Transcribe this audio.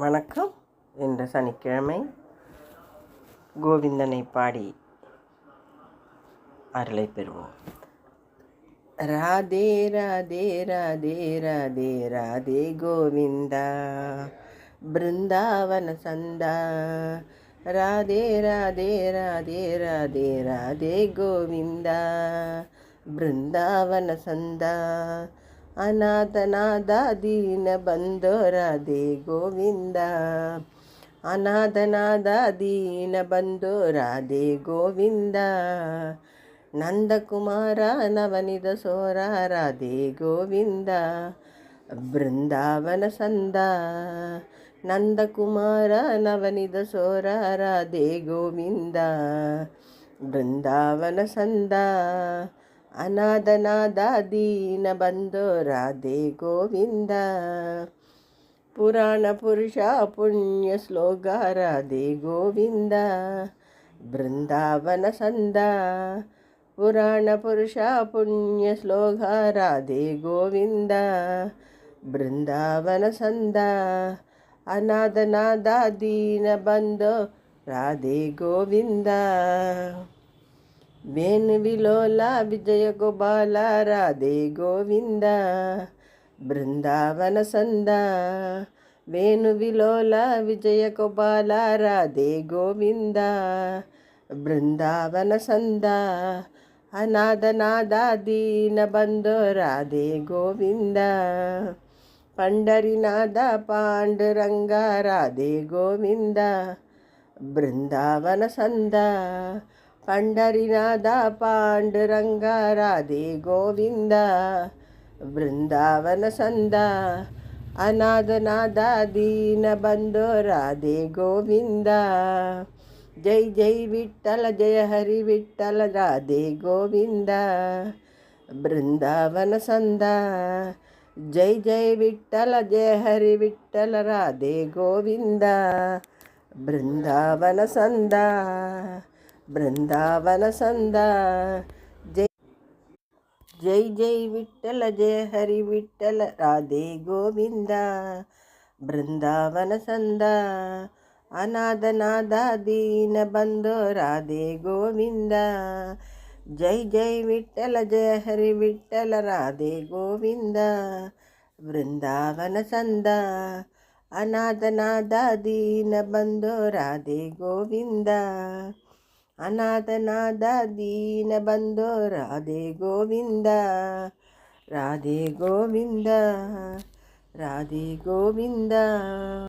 வணக்கம். இன்று சனிக்கிழமை. கோவிந்தனை பாடி அருளை பெறுவோம். ராதே ராதே ராதே ராதே ராதே கோவிந்தா பிருந்தாவன சந்தா. ராதே ராதே ராதே ராதே ராதே கோவிந்தா பிருந்தாவன சந்தா. ಅನಾಥನಾದ ದೀನ ಬಂಧೋ ರಾಧೆ ಗೋವಿಂದ. ಅನಾಥನಾದ ದೀನ ಬಂಧೋ ರಾಧೆ ಗೋವಿಂದ. ನಂದಕುಮಾರ ನವನಿದ ಸೋರ ರಾಧೆ ಗೋವಿಂದ ಬೃಂದಾವನ ಸಂದ. ನಂದಕುಮಾರ ನವನಿದ ಸೋರ ರಾಧೆ ಗೋವಿಂದ ಬೃಂದಾವನ ಸಂದ. ಅನಾಥನಾದ ದೀನ ಬಂಧೋ ರಾಧೆ ಗೋವಿಂದ. ಪುರಾಣ ಪುರುಷ ಪುಣ್ಯ ಶ್ಲೋಕ ರಾಧೆ ಗೋವಿಂದ ಬೃಂದಾವನ ಸಂದ. ಪುರಾಣ ಪುರುಷ ಪುಣ್ಯ ಶ್ಲೋಕ ರಾಧೆ ಗೋವಿಂದ ಬೃಂದಾವನ ಸಂದ. ಅನಾಥನಾದ ದೀನ ಬಂಧೋ ರಾಧೆ ಗೋವಿಂದ. ವೇಣು ವಿಲೋಲ ವಿಜಯ ಗೋಪಾಲ ರಾಧೆ ಗೋವಿಂದ ಬೃಂದಾವನ ಸಂದ. ವೇಣು ವಿಲೋಲ ವಿಜಯ ಗೋಪಾಲ ರಾಧೆ ಗೋವಿಂದ ಬೃಂದಾವನ ಸಂದ. ಅನಾಥನಾದ ದೀನ ಬಂಧೋ ರಾಧೆ ಗೋವಿಂದ. ಪಂಡರಿನಾದ ಪಾಂಡುರಂಗ ರಾಧೆ ಗೋವಿಂದ ಬೃಂದಾವನ ಸಂದ. ಪಂಡರಿನಾದ ಪಾಂಡುರಂಗ ರಾಧೆ ಗೋವಿಂದ ಬೃಂದಾವನ ಸಂದ. ಅನಾಥನಾದ ದೀನ ಬಂಧೋ ರಾಧೆ ಗೋವಿಂದ. ಜೈ ಜೈ ವಿಠ್ಠಲ ಜಯ ಹರಿ ವಿಠ್ಠಲ ರಾಧೆ ಗೋವಿಂದ ಬೃಂದಾವನ ಸಂದ. ಜೈ ಜೈ ವಿಠ್ಠಲ ಜಯ ಹರಿ ವಿಠ್ಠಲ ರಾಧೆ ಗೋವಿಂದ ಬೃಂದಾವನ ಸಂದ ಬೃಂದಾವನ ಸಂದ. ಜೈ ಜೈ ಜೈ ವಿಠ್ಠಲ ಜಯ ಹರಿ ವಿಠ್ಠಲ ರಾಧೆ ಗೋವಿಂದ ಬೃಂದಾವನ ಸಂದ. ಅನಾಥನಾದ ದೀನ ಬಂಧೋ ರಾಧೆ ಗೋವಿಂದ. ಜೈ ಜೈ ವಿಠ್ಠಲ ಜಯ ಹರಿ ವಿಠ್ಠಲ ರಾಧೆ ಗೋವಿಂದ ಬೃಂದಾವನ ಸಂದ. ಅನಾಥನಾದ ದೀನ ಬಂಧೋ ರಾಧೆ ಗೋವಿಂದ. ಅನಾಥನಾದ ದೀನ ಬಂಧೋ ರಾಧೆ ಗೋವಿಂದ. ರಾಧೆ ಗೋವಿಂದ ರಾಧೆ ಗೋವಿಂದ.